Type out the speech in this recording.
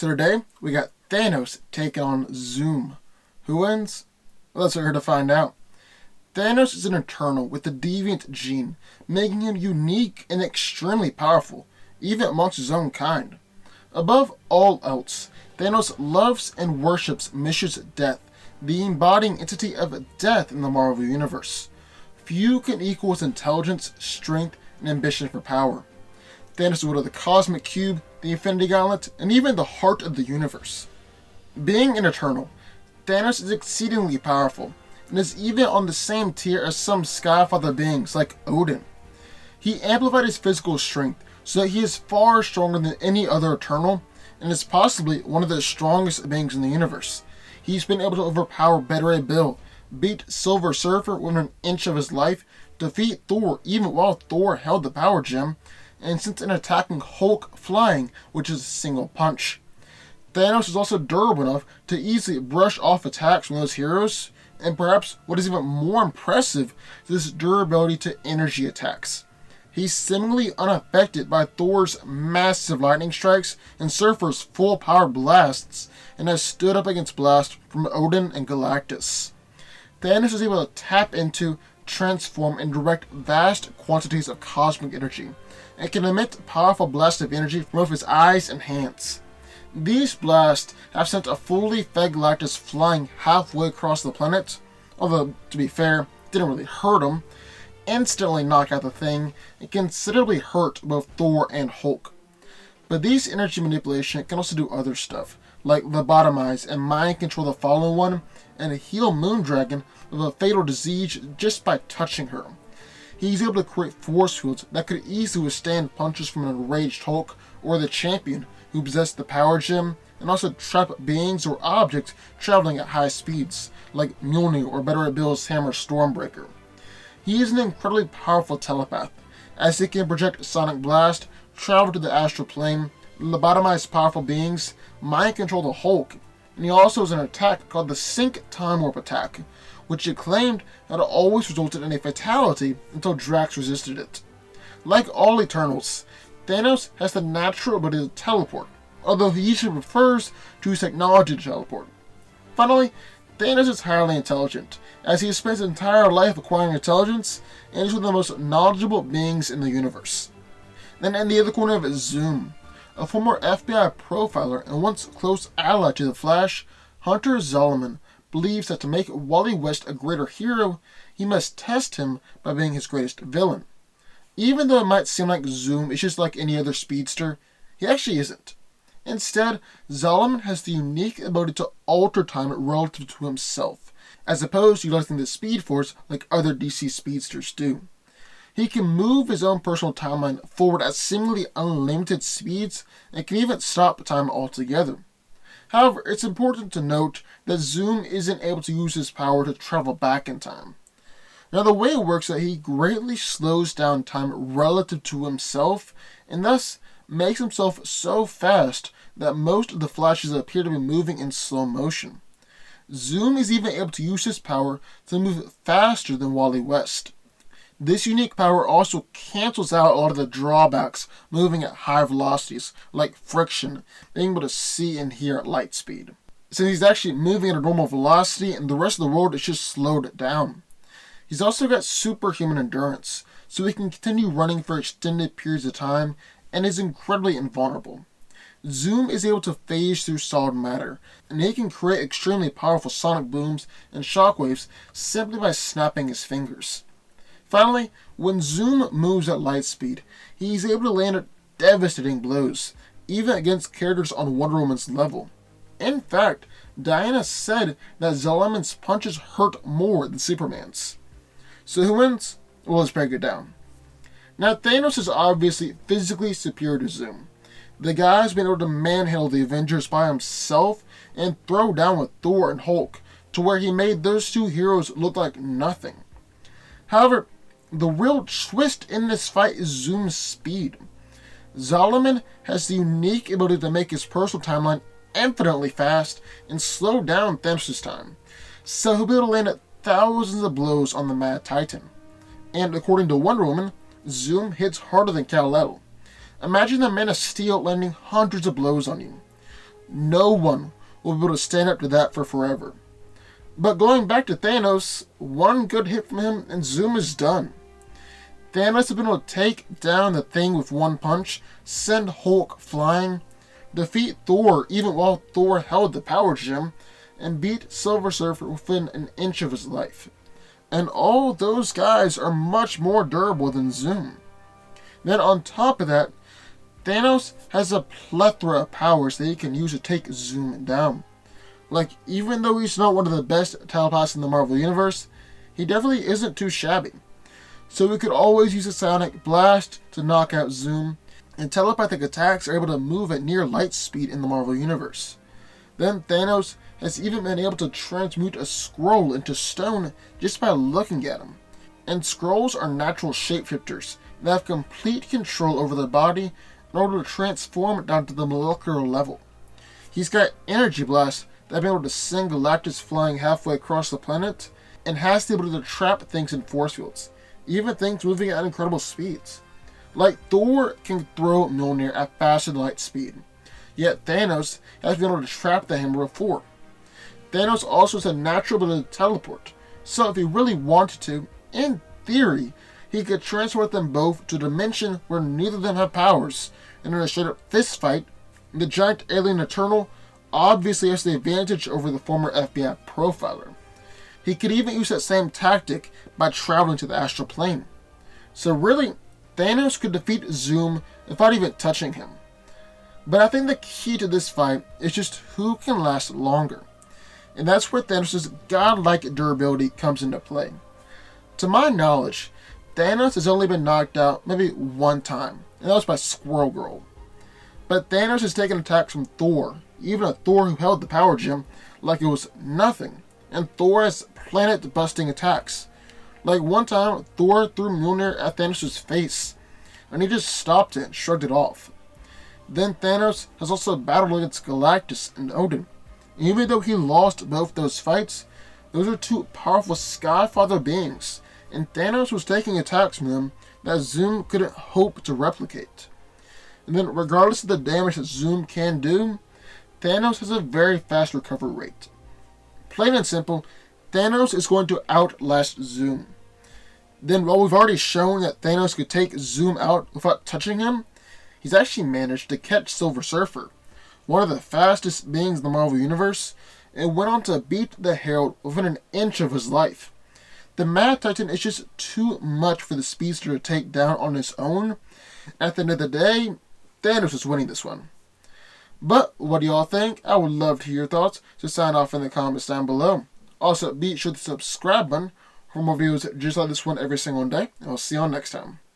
So today, we got Thanos taking on Zoom. Who wins? Well, that's what we're here to find out. Thanos is an Eternal with the Deviant gene, making him unique and extremely powerful, even amongst his own kind. Above all else, Thanos loves and worships Mishra's death, the embodying entity of death in the Marvel Universe. Few can equal his intelligence, strength, and ambition for power. Thanos is wielder of the Cosmic Cube, the Infinity Gauntlet, and even the heart of the universe. Being an Eternal, Thanos is exceedingly powerful, and is even on the same tier as some Skyfather beings like Odin. He amplified his physical strength, so that he is far stronger than any other Eternal, and is possibly one of the strongest beings in the universe. He's been able to overpower Beta Ray Bill, beat Silver Surfer within an inch of his life, defeat Thor even while Thor held the power gem, and sent an attacking Hulk flying, which is a single punch. Thanos is also durable enough to easily brush off attacks from those heroes, and perhaps what is even more impressive is his durability to energy attacks. He's seemingly unaffected by Thor's massive lightning strikes and Surfer's full power blasts, and has stood up against blasts from Odin and Galactus. Thanos is able to tap into, transform, and direct vast quantities of cosmic energy, and can emit powerful blasts of energy from both his eyes and hands. These blasts have sent a fully fed Galactus flying halfway across the planet, although, to be fair, didn't really hurt him, instantly knock out the thing, and considerably hurt both Thor and Hulk. But these energy manipulation can also do other stuff, like lobotomize and mind control the Fallen One, and heal Moondragon of a fatal disease just by touching her. He's able to create force fields that could easily withstand punches from an enraged Hulk or the Champion, who possessed the power gem, and also trap beings or objects traveling at high speeds, like Mjolnir or Beta Ray Bill's hammer Stormbreaker. He is an incredibly powerful telepath, as he can project Sonic Blast, travel to the astral plane, lobotomize powerful beings, mind control the Hulk, and he also has an attack called the Sync Time Warp attack, which he claimed had always resulted in a fatality until Drax resisted it. Like all Eternals, Thanos has the natural ability to teleport, although he usually prefers to use technology to teleport. Finally, Thanos is highly intelligent, as he has spent his entire life acquiring intelligence, and is one of the most knowledgeable beings in the universe. Then in the other corner of it, Zoom, a former FBI profiler and once close ally to the Flash, Hunter Zolomon believes that to make Wally West a greater hero, he must test him by being his greatest villain. Even though it might seem like Zoom is just like any other speedster, he actually isn't. Instead, Zolomon has the unique ability to alter time relative to himself, as opposed to utilizing the Speed Force like other DC speedsters do. He can move his own personal timeline forward at seemingly unlimited speeds, and can even stop time altogether. However, it's important to note that Zoom isn't able to use his power to travel back in time. Now, the way it works is that he greatly slows down time relative to himself, and thus makes himself so fast that most of the Flashes appear to be moving in slow motion. Zoom is even able to use his power to move faster than Wally West. This unique power also cancels out a lot of the drawbacks moving at high velocities, like friction, being able to see and hear at light speed. Since he's actually moving at a normal velocity and the rest of the world is just slowed down. He's also got superhuman endurance, so he can continue running for extended periods of time, and is incredibly invulnerable. Zoom is able to phase through solid matter, and he can create extremely powerful sonic booms and shockwaves simply by snapping his fingers. Finally, when Zoom moves at light speed, he is able to land devastating blows, even against characters on Wonder Woman's level. In fact, Diana said that Zolomon's punches hurt more than Superman's. So who wins? Well, let's break it down. Now, Thanos is obviously physically superior to Zoom. The guy's been able to manhandle the Avengers by himself and throw down with Thor and Hulk, to where he made those two heroes look like nothing. However, the real twist in this fight is Zoom's speed. Zolomon has the unique ability to make his personal timeline infinitely fast and slow down Thanos' time, so he'll be able to land thousands of blows on the Mad Titan. And according to Wonder Woman, Zoom hits harder than Kal-El. Imagine the Man of Steel landing hundreds of blows on you. no one will be able to stand up to that for forever. But going back to Thanos, one good hit from him and Zoom is done. Thanos has been able to take down the Thing with one punch, send Hulk flying, defeat Thor even while Thor held the power gem, and beat Silver Surfer within an inch of his life. And all those guys are much more durable than Zoom. Then on top of that, Thanos has a plethora of powers that he can use to take Zoom down. Like, even though he's not one of the best telepaths in the Marvel Universe, he definitely isn't too shabby. So we could always use a Sonic Blast to knock out Zoom, and telepathic attacks are able to move at near light speed in the Marvel Universe. Then Thanos has even been able to transmute a Skrull into stone just by looking at him. And Skrulls are natural shapeshifters that have complete control over their body in order to transform down to the molecular level. He's got energy blasts that have been able to send Galactus flying halfway across the planet, and has the ability to trap things in force fields, even things moving at incredible speeds. Like Thor can throw Mjolnir at faster than light speed, yet Thanos has been able to trap the hammer before. Thanos also has a natural ability to teleport, so if he really wanted to, in theory, he could transport them both to a dimension where neither of them have powers, and in a straight up fist fight, the giant alien Eternal obviously has the advantage over the former FBI profiler. He could even use that same tactic by traveling to the astral plane. So really, Thanos could defeat Zoom without even touching him. But I think the key to this fight is just who can last longer. And that's where Thanos' godlike durability comes into play. To my knowledge, Thanos has only been knocked out maybe one time, and that was by Squirrel Girl. But Thanos has taken attacks from Thor, even a Thor who held the power gem, like it was nothing. And Thor has planet-busting attacks. Like one time, Thor threw Mjolnir at Thanos' face, and he just stopped it and shrugged it off. Then Thanos has also battled against Galactus and Odin. And even though he lost both those fights, those are two powerful Skyfather beings, and Thanos was taking attacks from them that Zoom couldn't hope to replicate. And then regardless of the damage that Zoom can do, Thanos has a very fast recovery rate. Plain and simple, Thanos is going to outlast Zoom. Then while we've already shown that Thanos could take Zoom out without touching him, he's actually managed to catch Silver Surfer, one of the fastest beings in the Marvel Universe, and went on to beat the Herald within an inch of his life. The Mad Titan is just too much for the speedster to take down on his own. At the end of the day, Thanos is winning this one. But what do y'all think? I would love to hear your thoughts, so sign off in the comments down below. Also, be sure to subscribe button for more videos just like this one every single day, and I'll see y'all next time.